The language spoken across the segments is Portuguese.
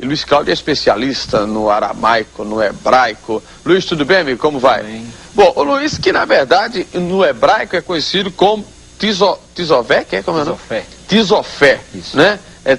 E Luiz Cláudio é especialista no aramaico, no hebraico. Luiz, tudo bem, amigo? Como vai? Bem. Bom, o Luiz, que na verdade no hebraico é conhecido como Tizofé, que é como é o nome? Tizofé. Tizofé, Isso. né? É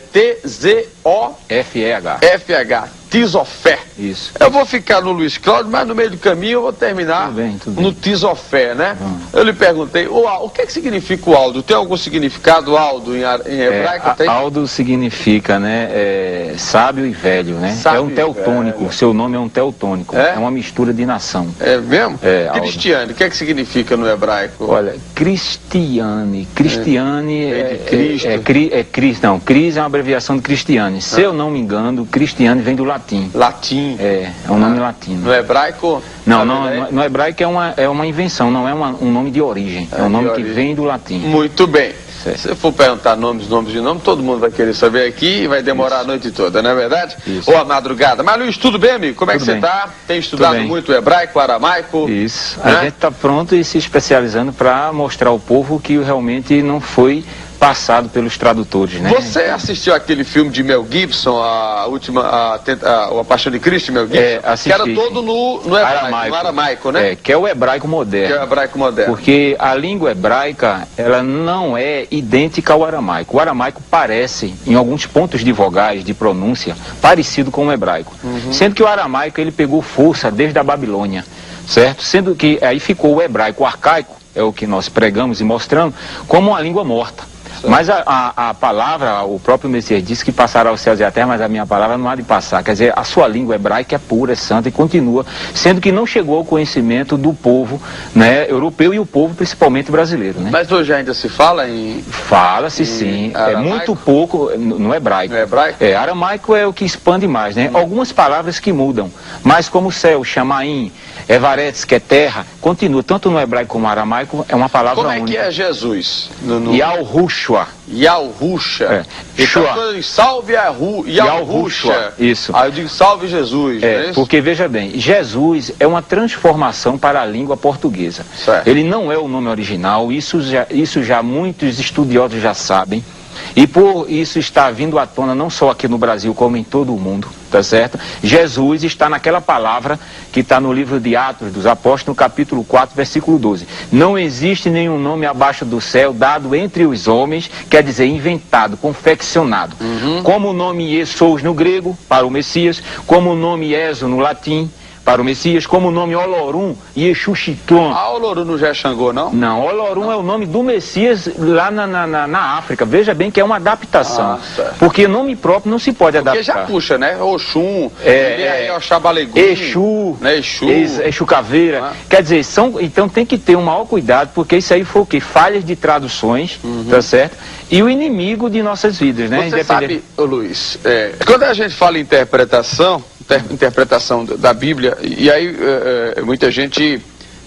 F-E-H. Tizofé. Tizofé. Isso. Eu vou ficar no Luiz Cláudio, mas no meio do caminho eu vou terminar Tudo bem. no Tizofé, né? Vamos. Eu lhe perguntei, o que significa o Aldo? Tem algum significado, Aldo, em hebraico? Tem? Aldo significa, né, sábio e velho, né? Sábio é um teutônico, velho. seu nome é um teutônico, É? é uma mistura de nação. É mesmo? É, Aldo. Cristiane, o que significa no hebraico? Olha, Cristiane É de Cristo. Cristo, não, Cris é uma abreviação de Cristiane. Se eu não me engano, Cristiane vem do latim. Latim. É um nome latino. No hebraico? Não, sabe, né? no hebraico é uma invenção, não é um nome de origem. É um nome que vem do latim. Muito bem. Certo. Se eu for perguntar nomes de nome, todo mundo vai querer saber aqui e vai demorar a noite toda, não é verdade? Isso. Ou a madrugada. Mas Luiz, tudo bem, amigo? Como é que Tudo você bem. está? Tem estudado bem. muito hebraico, aramaico? Isso. Né? A gente está pronto e se especializando para mostrar ao povo que realmente não foi passado pelos tradutores, né? Você assistiu aquele filme de Mel Gibson, a Paixão de Cristo, Mel Gibson? Assisti. Que era todo no aramaico, né? Que é o hebraico moderno. Que é o hebraico moderno. Porque a língua hebraica, ela não é idêntica ao aramaico. O aramaico parece, em alguns pontos de vogais, de pronúncia, parecido com o hebraico. Sendo que o aramaico, ele pegou força desde a Babilônia, certo? Sendo que aí ficou o hebraico arcaico, é o que nós pregamos e mostramos, como uma língua morta. Mas a palavra, o próprio Messias disse que passará os céus e a terra, mas a minha palavra não há de passar. Quer dizer, a sua língua hebraica é pura, é santa e continua, sendo que não chegou ao conhecimento do povo, né, europeu e o povo principalmente brasileiro, né? Mas hoje ainda se fala em... Fala-se sim, é muito pouco no hebraico. No hebraico? Aramaico é o que expande mais, né? Algumas palavras que mudam, mas como céu, chamaim, evaretes, que é terra, continua, tanto no hebraico como no aramaico, é uma palavra única. Como é que é Jesus? Yahushua. Yahushua. Então, salve Yahushua. Isso. Aí eu digo salve Jesus. Porque veja bem, Jesus é uma transformação para a língua portuguesa. Certo. Ele não é o nome original, isso já muitos estudiosos já sabem. E por isso está vindo à tona não só aqui no Brasil, como em todo o mundo, tá certo? Jesus está naquela palavra que está no livro de Atos dos Apóstolos, no capítulo 4, versículo 12. Não existe nenhum nome abaixo do céu dado entre os homens, quer dizer, inventado, confeccionado. Como o nome Jesús no grego, para o Messias, como o nome Ezo no latim, para o Messias, como o nome Olorum e Exuxiton. Olorum não já é Xangô, não? Não, Olorum é o nome do Messias lá na África. Veja bem que é uma adaptação. Porque nome próprio não se pode adaptar. Porque já puxa, né? Oxum, Oxabalegum, Exu, né? Exu Caveira. Quer dizer, então tem que ter um maior cuidado, porque isso aí foi o quê? Falhas de traduções, tá certo? E o inimigo de nossas vidas, né? Você sabe, Luiz, quando a gente fala em interpretação da Bíblia, e aí muita gente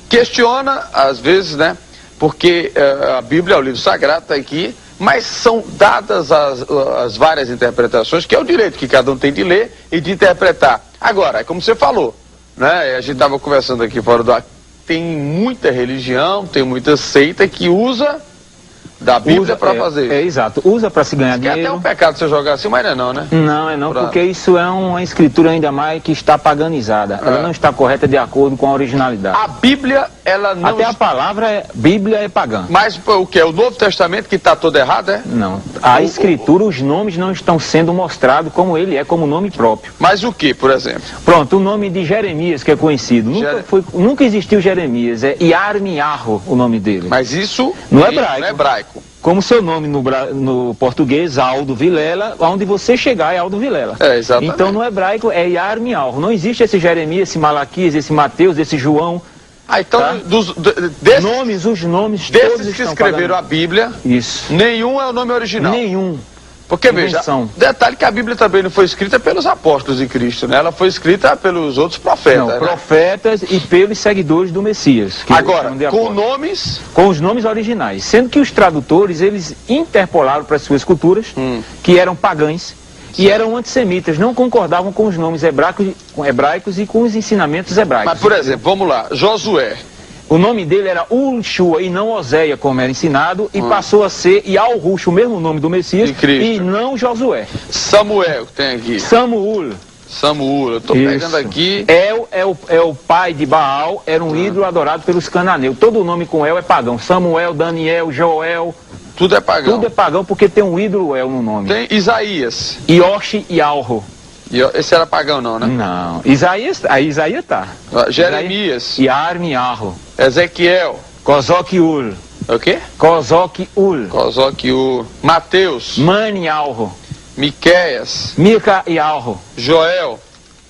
questiona, às vezes, né? Porque a Bíblia, o livro sagrado, está aqui, mas são dadas as várias interpretações, que é o direito que cada um tem de ler e de interpretar. Agora, é como você falou, né? A gente estava conversando aqui fora do ar, tem muita religião, tem muita seita que usa da Bíblia para fazer. Exato, usa para se ganhar dinheiro. É até um pecado você jogar assim, mas não, né? Não, porque isso é uma escritura ainda mais que está paganizada. Ela não está correta de acordo com a originalidade. A Bíblia, ela não... Até a palavra Bíblia é pagã. Mas o que? O Novo Testamento que está todo errado, é? Não. A escritura, os nomes não estão sendo mostrados como ele é, como nome próprio. Mas o que, por exemplo? Pronto, o nome de Jeremias, que é conhecido. Nunca existiu Jeremias, é Yarmiarro o nome dele. Mas isso no hebraico. No hebraico. Como seu nome no português, Aldo Vilela, onde você chegar é Aldo Vilela. Exatamente. Então no hebraico é Yarmiarro. Não existe esse Jeremias, esse Malaquias, esse Mateus, esse João. Então, tá? Os nomes desses que escreveram a Bíblia, isso. Nenhum é o nome original. Nenhum. Porque, veja, detalhe que a Bíblia também não foi escrita pelos apóstolos de Cristo, né? Ela foi escrita pelos outros profetas. Não, né? Profetas e pelos seguidores do Messias. Agora, com nomes? Com os nomes originais. Sendo que os tradutores, eles interpolaram para as suas culturas, que eram pagãs, e eram antissemitas, não concordavam com os nomes hebraicos e com os ensinamentos hebraicos. Mas, por exemplo, vamos lá, Josué. O nome dele era Ulshua e não Oséia, como era ensinado, e passou a ser Yalrush, o mesmo nome do Messias, e não Josué. Samuel, que tem aqui. Samuel, eu estou pegando aqui. É o pai de Baal, era um ídolo adorado pelos cananeus. Todo o nome com El é pagão. Samuel, Daniel, Joel. Tudo é pagão. Tudo é pagão porque tem um ídolo El no nome. Tem Isaías. Yoshi e Alro. Esse era pagão não, né? Não. Isaías tá. Jeremias. Yarmi e Arro. Ezequiel. Kozok Ul. O quê? Kozok Ul. Mateus. Mani e Alro. Miqueias. Mica e Alro. Joel.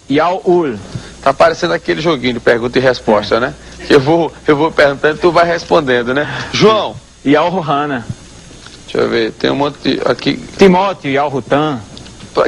Yal Ul. Tá parecendo aquele joguinho de pergunta e resposta, né? Eu vou perguntando e tu vai respondendo, né? João. Yal Hana. Deixa eu ver, tem um monte aqui. Timóteo, Yal Rutan.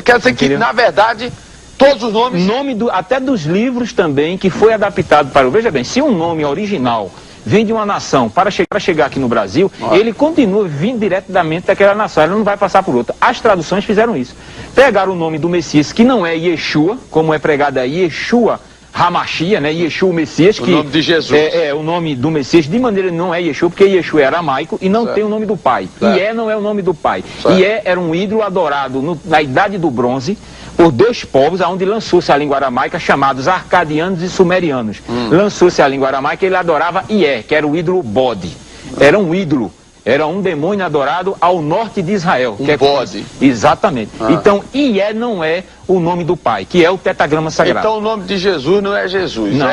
Quer dizer que, na verdade, todos os nomes... Até dos livros também, que foi adaptado para o... Veja bem, se um nome original vem de uma nação para chegar aqui no Brasil, ele continua vindo diretamente daquela nação, ele não vai passar por outra. As traduções fizeram isso. Pegaram o nome do Messias, que não é Yeshua, como é pregado aí, Yeshua Hamashia, né? Yeshua, o Messias, que... O nome de Jesus. É o nome do Messias, de maneira não é Yeshua, porque Yeshua é aramaico e não tem o nome do pai. Ié não é o nome do pai. Ié era um ídolo adorado na Idade do Bronze por dois povos, onde lançou-se a língua aramaica, chamados arcadianos e sumerianos. Lançou-se a língua aramaica e ele adorava Ié, que era o ídolo bode. Era um ídolo. Era um demônio adorado ao norte de Israel. Bode. Exatamente. Então, Ié não é o nome do pai, que é o tetragrama sagrado. Então o nome de Jesus não é Jesus. Não,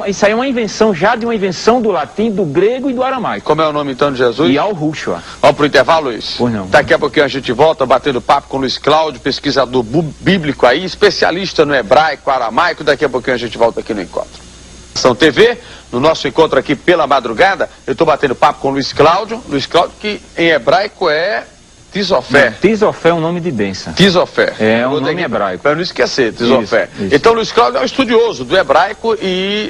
isso aí é uma invenção, já de uma invenção do latim, do grego e do aramaico. Como é o nome então de Jesus? Yalrushua. Vamos pro intervalo, Luiz? Pois não. Daqui a pouquinho a gente volta batendo papo com o Luiz Cláudio, pesquisador bíblico aí, especialista no hebraico, aramaico. Daqui a pouquinho a gente volta aqui no Encontro. São TV, no nosso encontro aqui pela madrugada, eu estou batendo papo com o Luiz Cláudio, que em hebraico é Tisofé. Tisofé é um nome de bênção. Tisofé. É um nome hebraico. Para não esquecer, Tisofé. Isso. Então Luiz Cláudio é um estudioso do hebraico e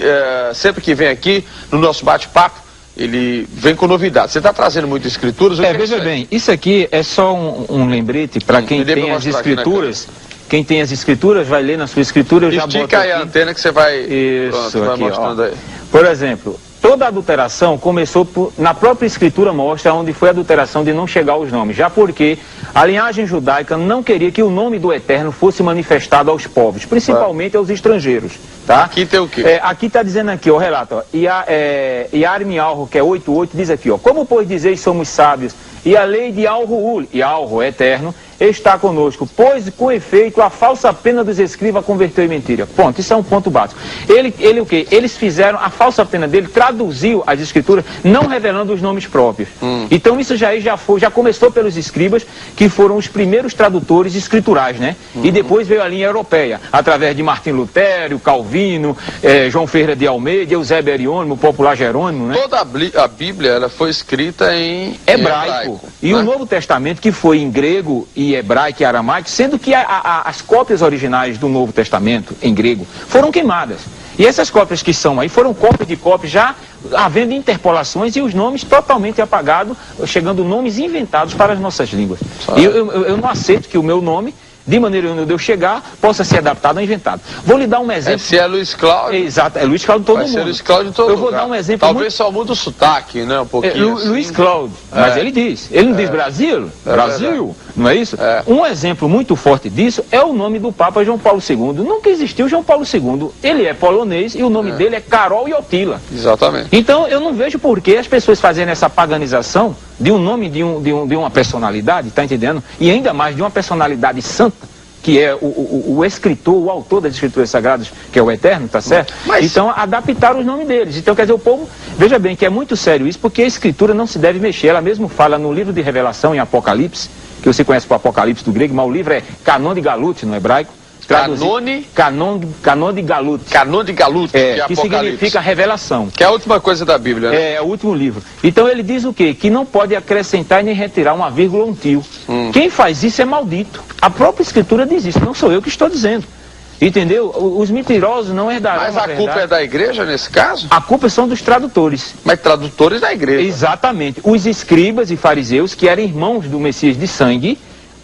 sempre que vem aqui no nosso bate-papo, ele vem com novidades. Você está trazendo muitas escrituras? Veja bem, isso aqui é só um lembrete para quem tem as escrituras. Quem tem as escrituras vai ler na sua escritura. Eu já boto Estica aí a antena que você vai, isso, vai aqui, mostrando aí. Por exemplo, toda adulteração começou na própria escritura, mostra onde foi a adulteração de não chegar aos nomes. Já porque a linhagem judaica não queria que o nome do Eterno fosse manifestado aos povos, principalmente aos estrangeiros. Tá? Aqui tem o quê? Aqui está dizendo aqui, o relato, Yarmi Alro, que é 8:8, diz aqui, como pois dizeis somos sábios, e a lei de Alruul, e Alro é eterno, está conosco, pois com efeito a falsa pena dos escribas converteu em mentira. Ponto, isso é um ponto básico. Ele o quê? Eles fizeram, a falsa pena dele traduziu as escrituras, não revelando os nomes próprios. Então isso já começou pelos escribas, que foram os primeiros tradutores escriturais, né? E depois veio a linha europeia, através de Martim Lutero, Calvino, João Ferreira de Almeida, Eusébio Ariônimo, o popular Jerônimo, né? Toda a Bíblia, ela foi escrita em hebraico. E o Novo Testamento, que foi em grego e hebraico e aramaico, sendo que as cópias originais do Novo Testamento, em grego, foram queimadas. E essas cópias que são aí, foram cópias de cópias, já havendo interpolações e os nomes totalmente apagados, chegando nomes inventados para as nossas línguas. E eu não aceito que o meu nome, de maneira onde eu chegar, possa ser adaptado ou inventado. Vou lhe dar um exemplo. Se é Luiz Cláudio. Exato, é Luiz Cláudio todo mundo. Vai ser Luiz Cláudio em todo Eu vou dar um exemplo. Talvez só muda o sotaque, né? Um pouquinho. Luiz Cláudio, mas ele diz. Ele não diz Brasil? Brasil, não é isso? Um exemplo muito forte disso é o nome do Papa João Paulo II. Nunca existiu João Paulo II. Ele é polonês e o nome dele é Karol Wojtyła. Exatamente. Então eu não vejo por que as pessoas fazerem essa paganização de um nome de uma personalidade, tá entendendo? E ainda mais de uma personalidade santa, que é o escritor, o autor das escrituras sagradas, que é o Eterno, tá certo? Então, adaptaram os nomes deles. Então, quer dizer, o povo, veja bem que é muito sério isso, porque a escritura não se deve mexer. Ela mesmo fala no livro de Revelação, em Apocalipse, que você conhece o Apocalipse do grego, mas o livro é Canon de Galut, no hebraico. Canon de Galut. Canon de Galut, que significa revelação. Que é a última coisa da Bíblia, né? É o último livro. Então ele diz o quê? Que não pode acrescentar nem retirar uma vírgula ou um tio. Quem faz isso é maldito. A própria escritura diz isso, não sou eu que estou dizendo. Entendeu? Os mentirosos não herdarão. Mas a culpa é da igreja nesse caso? A culpa são dos tradutores. Mas tradutores da igreja. Exatamente. Os escribas e fariseus, que eram irmãos do Messias de sangue,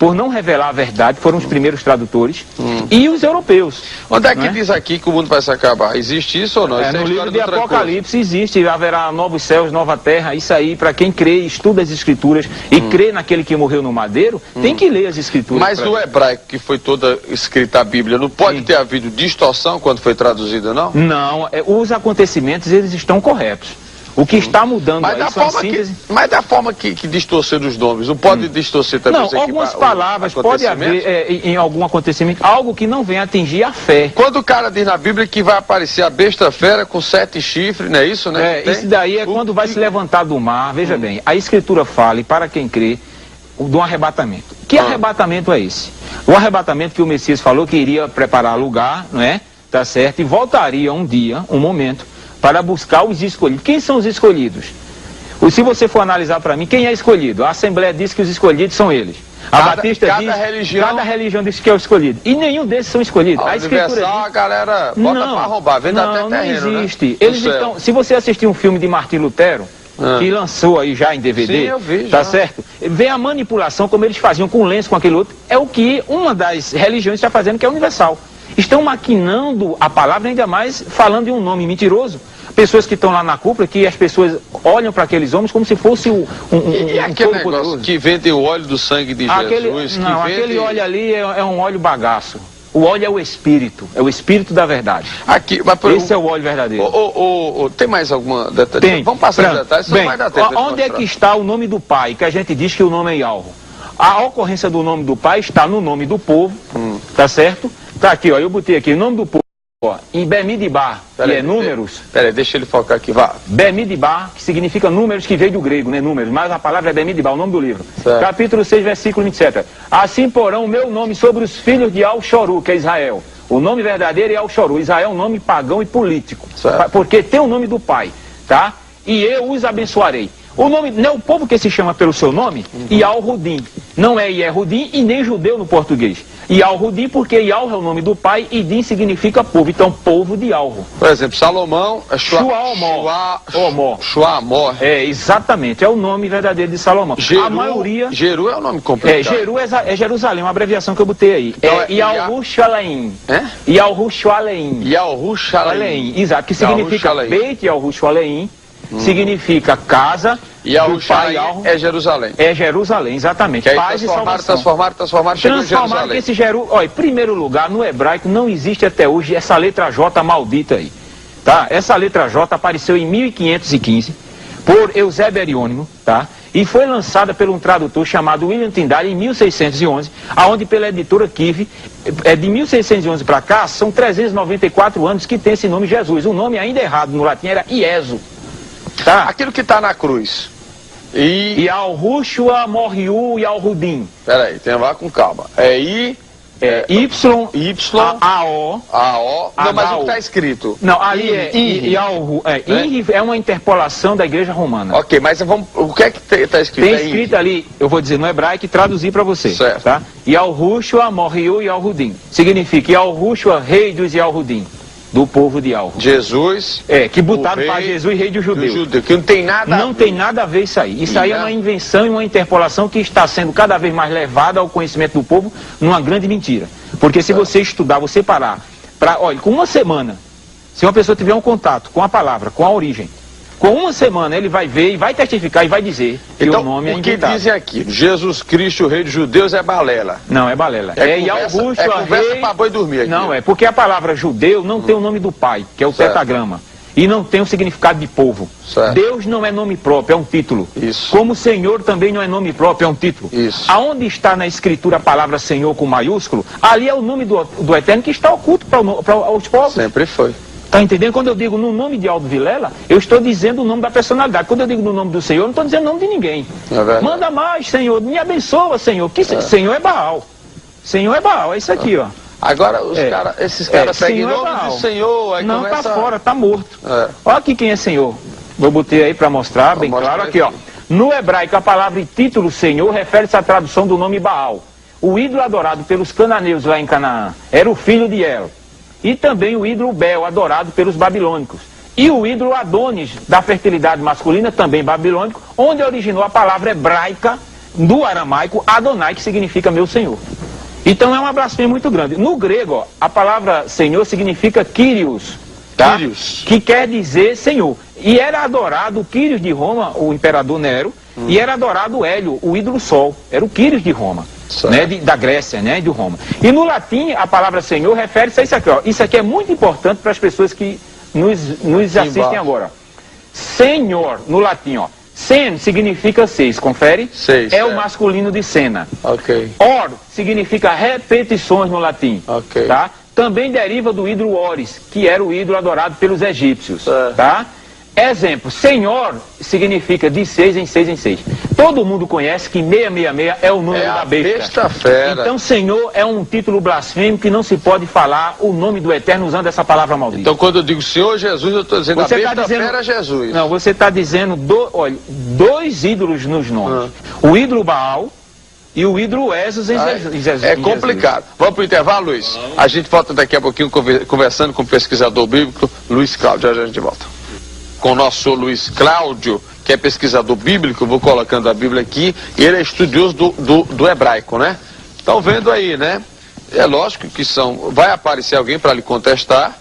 por não revelar a verdade, foram os primeiros tradutores, e os europeus. Onde é que diz aqui que o mundo vai se acabar? Existe isso ou não? Isso no livro de Apocalipse existe, haverá novos céus, nova terra, isso aí, para quem crê, estuda as escrituras e crê naquele que morreu no madeiro, tem que ler as escrituras. Mas o hebraico, que foi toda escrita a Bíblia, não pode ter havido distorção quando foi traduzida, não? Não, os acontecimentos, eles estão corretos. O que está mudando aí são as síntese... Mas da forma que distorcer os nomes, não pode distorcer também? Não, algumas palavras pode haver em algum acontecimento, algo que não venha atingir a fé. Quando o cara diz na Bíblia que vai aparecer a besta fera com 7 chifres, não é isso, né? Isso daí é quando vai se levantar do mar, veja bem, a Escritura fala, e para quem crê, do arrebatamento. Que arrebatamento é esse? O arrebatamento que o Messias falou que iria preparar lugar, não é? Tá certo? E voltaria um dia, um momento, para buscar os escolhidos. Quem são os escolhidos? Se você for analisar para mim, quem é escolhido? A Assembleia diz que os escolhidos são eles. A Batista diz cada religião diz que é o escolhido. E nenhum desses são escolhidos. A Escritura diz... a galera bota para arrombar, vende até terreno, não existe. Né? Eles estão... Se você assistir um filme de Martim Lutero, que lançou aí já em DVD, sim, eu vi, tá certo? Vê a manipulação, como eles faziam com o lenço, com aquele outro, é o que uma das religiões está fazendo, que é universal. Estão maquinando a palavra, ainda mais falando de um nome mentiroso. Pessoas que estão lá na cúpula, que as pessoas olham para aqueles homens como se fosse e aquele negócio poderoso. Que vendem o óleo do sangue de Jesus? Não, aquele óleo ali é um óleo bagaço. O óleo é o Espírito da verdade. Aqui, esse é o óleo verdadeiro. Tem mais alguma detalhe? Tem. Vamos passar os detalhes, senão vai dar tempo. Onde é que está o nome do Pai, que a gente diz que o nome é Yahweh? A ocorrência do nome do Pai está no nome do povo, tá certo? Tá aqui, ó, eu botei aqui, o nome do povo, ó, em Bemidbar, que é números. Peraí, deixa ele focar aqui, vá. Bemidbar, que significa números, que veio do grego, né, números, mas a palavra é Bemidbar, o nome do livro. Certo. Capítulo 6, versículo 27. Assim porão o meu nome sobre os filhos de Al-Shoru, que é Israel. O nome verdadeiro é Al-Shoru. Israel é um nome pagão e político, porque tem o nome do Pai, tá? E eu os abençoarei. O nome, não é o povo que se chama pelo seu nome? Yal-Rudim. Não é Yehudim e nem judeu no português. Yal-Rudim porque Yal é o nome do pai e Din significa povo. Então, povo de Yalro. Por exemplo, Salomão é Shuamor. É, exatamente. É o nome verdadeiro de Salomão. A maioria... Jeru é o nome completo. Jeru é Jerusalém, uma abreviação que eu botei aí. Então, Yalru-Shalaim. Yalru-Shalaim. Yalru-Shalaim. Exato, que significa Beit Yalru-Shalaim. Significa casa. E o pai é Jerusalém. É Jerusalém, exatamente. Que aí transformaram, chegou em Jerusalém. Esse olha, em primeiro lugar, no hebraico não existe até hoje essa letra J maldita aí. Tá? Essa letra J apareceu em 1515 por Eusébio Ariônimo, tá? E foi lançada por um tradutor chamado William Tyndale em 1611, aonde pela editora Kive, de 1611 para cá, são 394 anos que tem esse nome Jesus. O nome ainda errado no latim era Ieso. Tá. Aquilo que está na cruz. Yal-Rushua, Morriu e Al-Rudim. Peraí, tem lá com calma. Y-A-O. Não, mas o que está escrito? Não, ali é Inri é uma interpolação da Igreja Romana. Ok, mas o que é que está escrito? Tem escrito ali, eu vou dizer no hebraico e traduzir para você. Certo. Tá? Yal-Rushua, Morriu e Al-Rudim. Significa Yal-Rushua, rei dos Yal-Rudim. Do povo de Al. Jesus. Que botaram para Jesus rei dos judeus. Que não tem nada Não tem nada a ver isso aí. Isso aí é uma invenção e uma interpolação que está sendo cada vez mais levada ao conhecimento do povo numa grande mentira. Porque se você estudar, você parar, olha, com uma semana, se uma pessoa tiver um contato com a palavra, com a origem, com uma semana ele vai ver e vai testificar e vai dizer que o nome é inventado. O que dizem aqui? Jesus Cristo, rei dos judeus, é balela. Não, é balela. Conversa para boi dormir aqui. Não, porque a palavra judeu não tem o nome do pai, que é o tetagrama. E não tem o significado de povo. Certo. Deus não é nome próprio, é um título. Isso. Como Senhor também não é nome próprio, é um título. Isso. Aonde está na escritura a palavra Senhor com maiúsculo, ali é o nome do Eterno que está oculto para os povos. Sempre foi. Está entendendo? Quando eu digo no nome de Aldo Vilela, eu estou dizendo o nome da personalidade. Quando eu digo no nome do Senhor, eu não estou dizendo o nome de ninguém. Manda mais, Senhor. Me abençoa, Senhor. Senhor é Baal. Senhor é Baal. É isso aqui, ó. Agora, esses caras seguem o nome do Senhor. Aí não, está fora, está morto. Olha aqui quem é Senhor. Eu botei aí para mostrar, bem claro. Aqui, ó. No hebraico, a palavra e título Senhor refere-se à tradução do nome Baal. O ídolo adorado pelos cananeus lá em Canaã era o filho de El. E também o ídolo Bel, adorado pelos babilônicos. E o ídolo Adonis, da fertilidade masculina, também babilônico, onde originou a palavra hebraica no aramaico, Adonai, que significa meu Senhor. Então é uma blasfêmia muito grande. No grego, ó, a palavra Senhor significa Kyrios, tá? Kyrios. Que quer dizer Senhor. E era adorado o Kyrios de Roma, o imperador Nero, e era adorado o Hélio, o ídolo Sol. Era o Kyrios de Roma, né, da Grécia, né, de Roma. E no latim, a palavra Senhor refere-se a isso aqui. Ó. Isso aqui é muito importante para as pessoas que nos assistem agora. Senhor, no latim, ó. Sen significa seis, confere? Seis, é o masculino de cena. Ok. Or significa repetições no latim. Ok. Tá? Também deriva do ídolo Oris, que era o ídolo adorado pelos egípcios. Tá? Exemplo, Senhor significa de 6 em 6 em 6. Todo mundo conhece que 666 é o número da besta. Fera. Então Senhor é um título blasfêmico que não se pode falar o nome do Eterno usando essa palavra maldita. Então quando eu digo Senhor Jesus, eu estou dizendo você a besta fera é Jesus. Não, você está dizendo olha, dois ídolos nos nomes. O ídolo Baal e o ídolo Esos em Jesus. É complicado. Vamos para o intervalo, Luiz? A gente volta daqui a pouquinho conversando com o pesquisador bíblico Luiz Cláudio. Já a gente volta. Com o nosso Luiz Cláudio, que é pesquisador bíblico, vou colocando a Bíblia aqui, e ele é estudioso do hebraico, né? Estão vendo aí, né? É lógico que vai aparecer alguém para lhe contestar,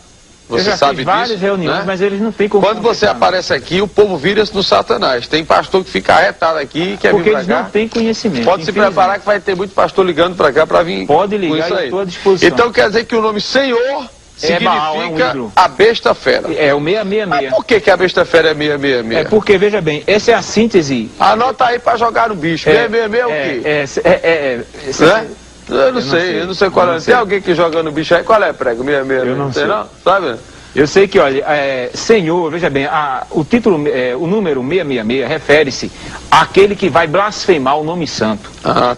você eu já sabe fiz várias disso, reuniões, né? Mas eles não têm como Quando você aparece aqui, o povo vira-se no Satanás. Tem pastor que fica arretado aqui, quer vir porque pra eles cá. não têm conhecimento. Pode se preparar que vai ter muito pastor ligando para cá para vir. Pode ligar, eu estou à disposição. Então quer dizer que o nome Senhor significa Baal, a besta fera. É o 666. Mas por que a besta fera é 666? É porque, veja bem, essa é a síntese. Anota aí para jogar no bicho. 666 é o quê? Né? Eu não sei qual é. Tem alguém que joga no bicho aí? Qual é, prego? 666? Eu não sei. Não? Sabe? Eu sei que, olha, Senhor, veja bem, o título, o número 666 refere-se àquele que vai blasfemar o nome santo.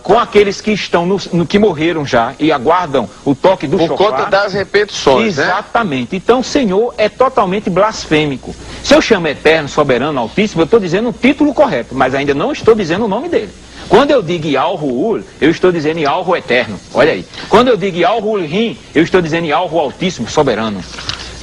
Com aqueles que estão que morreram já e aguardam o toque do shofar. Por conta das repetições, exatamente. Né? Então, Senhor é totalmente blasfêmico. Se eu chamo Eterno, Soberano, Altíssimo, eu estou dizendo o título correto, mas ainda não estou dizendo o nome dele. Quando eu digo Yahru'ul, eu estou dizendo Yahru Eterno. Olha aí. Quando eu digo Yahru'l-Rim, eu estou dizendo Yahru Altíssimo, Soberano.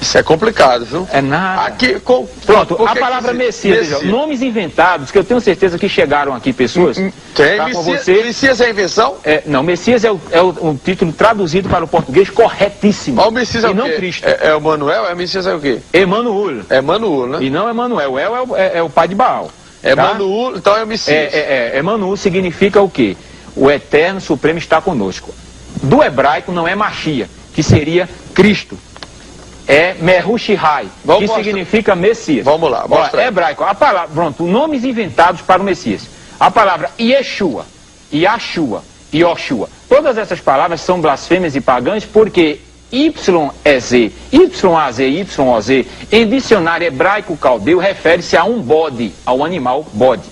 Isso é complicado, viu? É nada. Aqui, pronto, a palavra Messias, veja, nomes inventados, que eu tenho certeza que chegaram aqui pessoas. Tem, tá com você. Messias é invenção? Não, Messias é um título traduzido para o português corretíssimo. Mas o Messias é o quê? Não Cristo. É o Manuel? Messias é o quê? Emanuel. É Emanuel, né? E não Emanuel. El é o pai de Baal. Emanuel, então é o Messias. Emanuel significa o quê? O Eterno Supremo está conosco. Do hebraico não é Machia, que seria Cristo. É Mehushihai, que significa Messias. Vamos lá, mostra. Hebraico, a palavra, pronto, nomes inventados para o Messias. A palavra Yeshua, Yahshua, Yoshua. Todas essas palavras são blasfêmias e pagãs porque YEZ, YAZ, YOZ, em dicionário hebraico caldeu, refere-se a um bode, ao animal bode.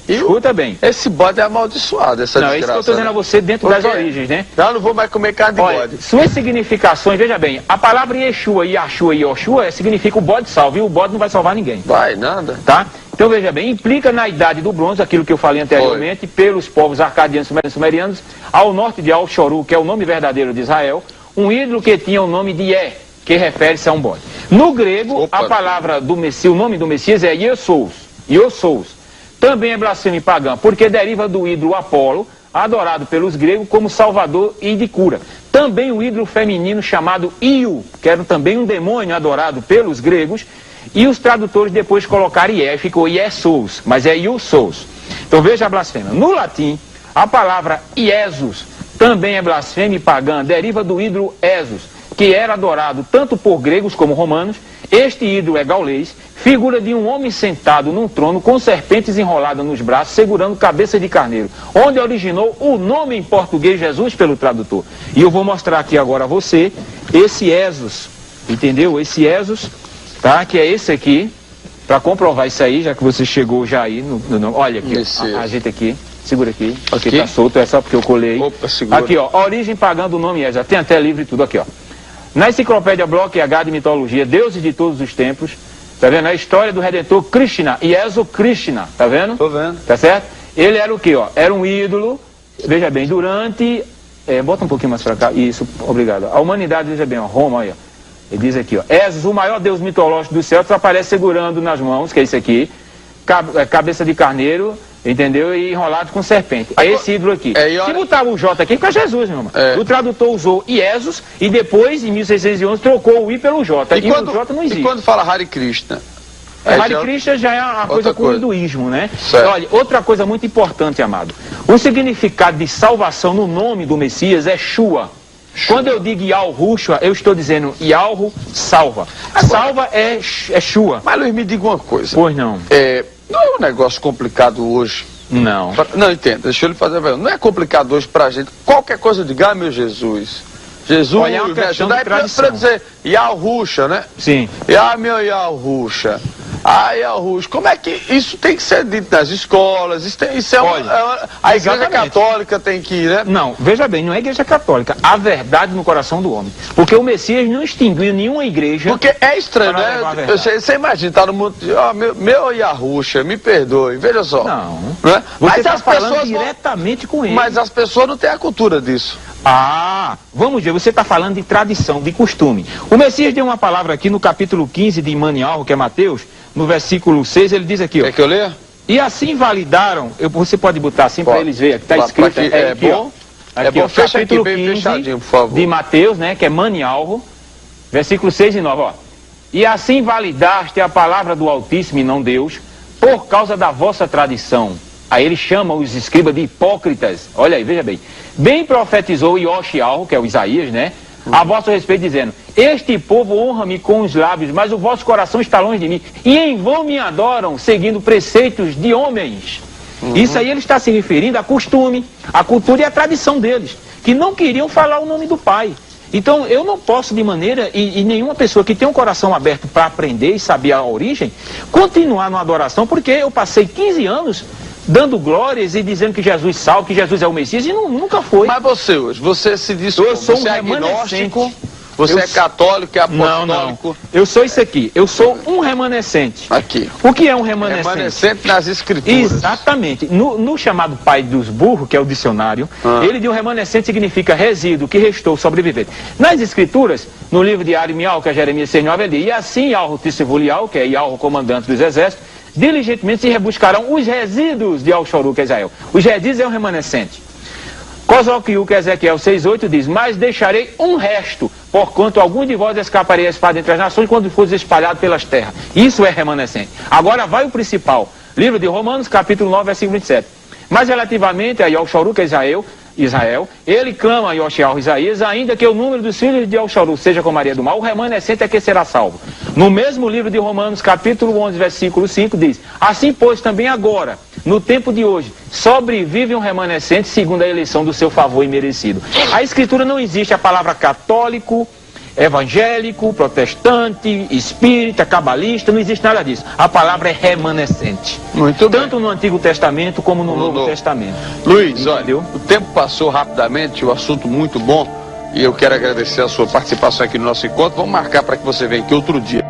Escuta bem. Esse bode é amaldiçoado, essa desgraça. Não, é isso que eu estou dizendo a você dentro das origens, né? Eu não vou mais comer carne de bode. Suas significações, veja bem, a palavra Yeshua, Yahshua e Yoshua significa o bode salva, e o bode não vai salvar ninguém. Vai, nada. Tá? Então veja bem, implica na idade do bronze, aquilo que eu falei anteriormente, pelos povos arcadianos e sumerianos, ao norte de Al-Shoru, que é o nome verdadeiro de Israel, um ídolo que tinha o nome de Yeh, que refere-se a um bode. No grego, a palavra do Messias, o nome do Messias é Iosous. Também é blasfêmia pagã, porque deriva do ídolo Apolo, adorado pelos gregos como salvador e de cura. Também o ídolo feminino chamado Iu, que era também um demônio adorado pelos gregos, e os tradutores depois colocaram Ié, ficou Iesous, mas é Iosous. Então veja a blasfêmia. No latim, a palavra Iesus também é blasfêmia pagã, deriva do ídolo Esos, que era adorado tanto por gregos como romanos. Este ídolo é gaulês, figura de um homem sentado num trono com serpentes enroladas nos braços, segurando cabeça de carneiro, onde originou o nome em português Jesus pelo tradutor. E eu vou mostrar aqui agora a você esse Esos, entendeu? Esse Esos, tá? Que é esse aqui, para comprovar isso aí, já que você chegou já aí, olha aqui, ajeita aqui. Segura aqui, porque tá solto, é só porque eu colei. Opa, segura. Aqui, ó, a origem pagã do nome Esos, tem até livro e tudo aqui, ó. Na enciclopédia Bloch H de mitologia, deuses de todos os tempos, tá vendo? A história do Redentor Krishna, Ieso Krishna, tá vendo? Tô vendo. Tá certo? Ele era o quê, ó? Era um ídolo, veja bem, durante... bota um pouquinho mais pra cá, isso, obrigado. A humanidade, veja bem, ó, Roma, aí, ó. Ele diz aqui, ó, Esos, o maior deus mitológico dos céus, aparece segurando nas mãos, que é isso aqui, cabeça de carneiro, entendeu? E enrolado com serpente. É esse ídolo aqui. Se botar o J aqui, fica Jesus, meu irmão. O tradutor usou Iesus e depois, em 1611, trocou o I pelo J. E o J não existe. E quando fala Hare Krishna? Hare Krishna já é uma coisa com o hinduísmo, né? Certo. Olha, outra coisa muito importante, amado. O significado de salvação no nome do Messias é Shua. Quando eu digo Yahushua, eu estou dizendo Yahu salva. Salva é Shua. Mas Luiz, me diga uma coisa. Pois não. Não é um negócio complicado hoje? Não. Não, entenda. Deixa eu lhe fazer a pergunta. Não é complicado hoje pra gente. Qualquer coisa de meu Jesus. Jesus, olha, é uma questão me ajuda. de Pra dizer Yahushua, né? Sim. Meu Yahushua. Yahushua. Como é que isso tem que ser dito nas escolas? A Igreja Católica tem que ir, né? Não, veja bem, não é a Igreja Católica. A verdade no coração do homem. Porque o Messias não extinguiu nenhuma igreja. Porque é estranho, né? Você imagina, tá no mundo. Meu Yahushua, me perdoe. Veja só. Não. Né? Você está falando diretamente com ele. Mas as pessoas não têm a cultura disso. Vamos ver, você está falando de tradição, de costume. O Messias deu uma palavra aqui no capítulo 15 de Manial, que é Mateus, no versículo 6, ele diz aqui, ó. Quer que eu leia? E assim validaram, você pode botar assim para eles verem, que está escrito aqui, bom. Aqui, ó, fecha capítulo aqui, bem 15 fechadinho, por favor. de Mateus, né, que é Manial, versículo 6 e 9, ó. E assim validaste a palavra do Altíssimo e não Deus, por causa da vossa tradição. Aí ele chama os escribas de hipócritas. Olha aí, veja bem. Bem profetizou Yoshiao, que é o Isaías, né? A vosso respeito, dizendo: este povo honra-me com os lábios, mas o vosso coração está longe de mim. E em vão me adoram, seguindo preceitos de homens. Isso aí ele está se referindo a costume, a cultura e a tradição deles, que não queriam falar o nome do Pai. Então eu não posso de maneira, e nenhuma pessoa que tem um coração aberto para aprender e saber a origem, continuar numa adoração, porque eu passei 15 anos dando glórias e dizendo que Jesus salva, que Jesus é o Messias, e nunca foi. Mas você hoje, você se diz eu sou você um é agnóstico, você é católico, é apostólico? Não. Eu sou isso aqui, eu sou um remanescente. Aqui. O que é um remanescente? Remanescente nas escrituras. Exatamente. No chamado Pai dos Burros, que é o dicionário, ele diz um remanescente significa resíduo, que restou, sobrevivente. Nas escrituras, no livro de Arimial, que é Jeremias 6,9, ele diz: e assim Yahweh Tissevulial, que é Yahweh comandante dos exércitos, diligentemente se rebuscarão os resíduos de Al-Shoru, que é Israel. Os resíduos é um remanescente. Cosoquiu, que é Ezequiel 6,8, diz: mas deixarei um resto, porquanto algum de vós escaparei a espada entre as nações quando fores espalhado pelas terras. Isso é remanescente. Agora vai o principal. Livro de Romanos, capítulo 9, versículo 27. Mas relativamente a Al-Shoru, que é Israel, ele clama a Yoshiao Isaías, ainda que o número dos filhos de Al-Shoru seja como a areia do mar, o remanescente é que será salvo. No mesmo livro de Romanos, capítulo 11, versículo 5, diz: assim, pois, também agora, no tempo de hoje, sobrevive um remanescente segundo a eleição do seu favor imerecido. A escritura não existe a palavra católico, evangélico, protestante, espírita, cabalista, não existe nada disso. A palavra é remanescente. Muito bem. Tanto no Antigo Testamento como no Novo Testamento. Luiz, olha, o tempo passou rapidamente, o assunto muito bom, e eu quero agradecer a sua participação aqui no nosso encontro. Vamos marcar para que você venha aqui outro dia.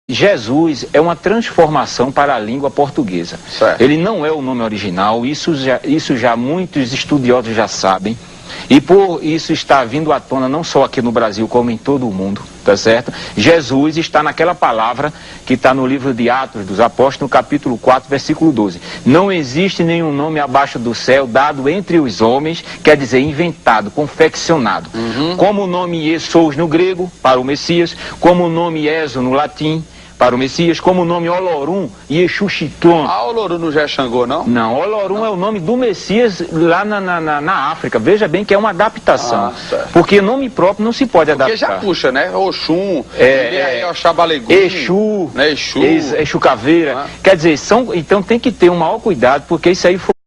Jesus é uma transformação para a língua portuguesa. Certo. Ele não é o nome original, isso já muitos estudiosos já sabem. E por isso está vindo à tona não só aqui no Brasil, como em todo o mundo, tá certo? Jesus está naquela palavra que está no livro de Atos dos Apóstolos, no capítulo 4, versículo 12. Não existe nenhum nome abaixo do céu dado entre os homens, quer dizer, inventado, confeccionado. Como o nome Iesous no grego, para o Messias, como o nome Ezo no latim, para o Messias, como o nome Olorum e Exuxitlon. Ah, Olorum não já é Xangô, não? Não, Olorum é o nome do Messias lá na África. Veja bem que é uma adaptação. Porque nome próprio não se pode adaptar. Porque já puxa, né? Oxum, Oxabalegum, Exu, né? Exu. Exu Caveira. Quer dizer, então tem que ter um maior cuidado, porque isso aí foi...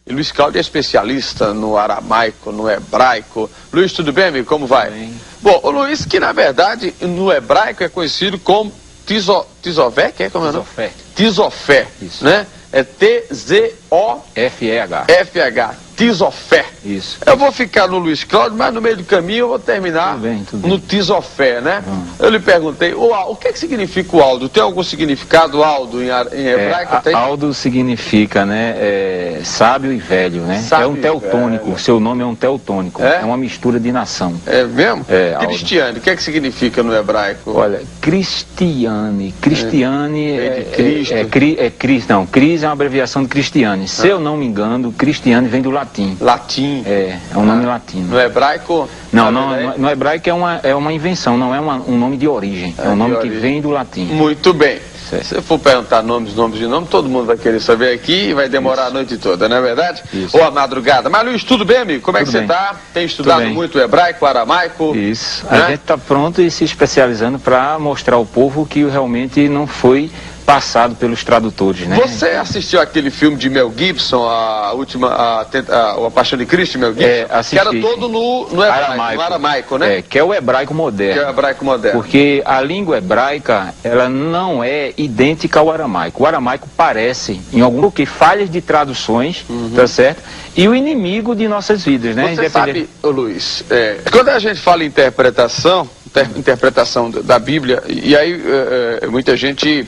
E Luiz Cláudio é especialista no aramaico, no hebraico. Luiz, tudo bem, amigo? Como vai? Bem. Bom, o Luiz, que na verdade no hebraico é conhecido como Tizové, que é como é o nome? Tizofé. Tizofé, Isso. né? É T-Z-O-F-H. F-E-H. Tizofé. Isso. Eu vou ficar no Luiz Cláudio, mas no meio do caminho eu vou terminar Tudo bem. no Tizofé, né? Eu lhe perguntei, o que significa o Aldo? Tem algum significado, Aldo, em hebraico? Tem? Aldo significa, né, sábio e velho, né? Sábio é um teutônico, velho. Seu nome é um teutônico, É? é uma mistura de nação. É mesmo? É, Aldo. Cristiane, o que significa no hebraico? Olha, Cristiane Vem de Cristo. Cris é uma abreviação de Cristiane. Se eu não me engano, Cristiane vem do latim. Latim. É um nome latino. No hebraico? Não, no hebraico é uma invenção, não é um nome de origem. É um nome que vem do latim. Muito bem. Certo. Se eu for perguntar nomes de nome, todo mundo vai querer saber aqui e vai demorar a noite toda, não é verdade? Isso. Ou a madrugada. Mas Luiz, tudo bem, amigo? Como é que você Tudo bem. está? Tem estudado bem. muito o hebraico, o aramaico? Isso. Né? A gente está pronto e se especializando para mostrar ao povo que realmente não foi passado pelos tradutores, né? Você assistiu aquele filme de Mel Gibson, a Paixão de Cristo, Mel Gibson? Assisti. Que era todo no aramaico, né? Que é o hebraico moderno. Que é o hebraico moderno. Porque a língua hebraica, ela não é idêntica ao aramaico. O aramaico parece, em algum que falhas de traduções, tá certo? E o inimigo de nossas vidas, né? Você sabe, ô Luiz, quando a gente fala em interpretação da Bíblia, e aí muita gente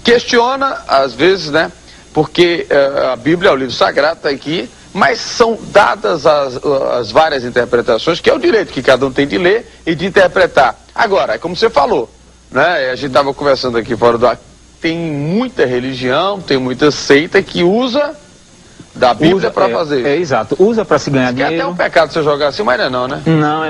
questiona, às vezes, né? Porque a Bíblia, o livro sagrado, está aqui, mas são dadas as várias interpretações, que é o direito que cada um tem de ler e de interpretar. Agora, como você falou, né? A gente estava conversando aqui fora do ar, tem muita religião, tem muita seita que usa da Bíblia para fazer isso. Exato, usa para se ganhar dinheiro. É até um pecado você jogar assim, mas não, né?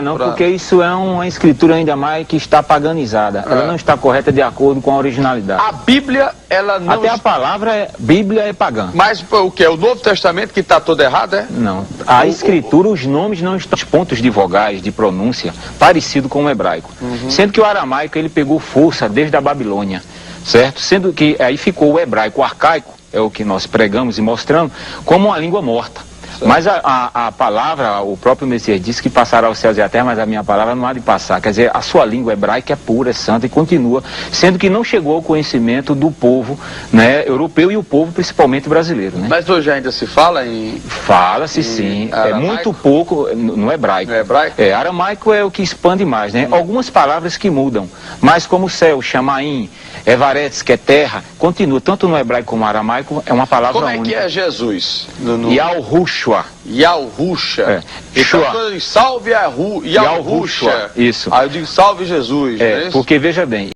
Não, porque isso é uma escritura ainda mais que está paganizada. Ela não está correta de acordo com a originalidade. A Bíblia, ela não... Até a palavra Bíblia é pagã. Mas o que? O Novo Testamento que está todo errado, é? Não. A escritura, os nomes não estão... Os pontos de vogais, de pronúncia, parecido com o hebraico. Sendo que o aramaico, ele pegou força desde a Babilônia, certo? Sendo que aí ficou o hebraico, o arcaico, é o que nós pregamos e mostramos, como uma língua morta. Certo. Mas a palavra, o próprio Messias disse que passará os céus e a terra, mas a minha palavra não há de passar. Quer dizer, a sua língua hebraica é pura, é santa e continua, sendo que não chegou ao conhecimento do povo, né, europeu e o povo principalmente brasileiro. Né? Mas hoje ainda se fala em... Fala-se sim, aramaico? É muito pouco no hebraico. No hebraico? Aramaico é o que expande mais, né? Algumas palavras que mudam, mas como céu, chamaim, Evaretes, que é terra, continua, tanto no hebraico como no aramaico, é uma palavra única. Como é que é Jesus? Yahushua. Yahushua. Então, salve Yahushua. Isso. Aí eu digo salve Jesus. Porque veja bem,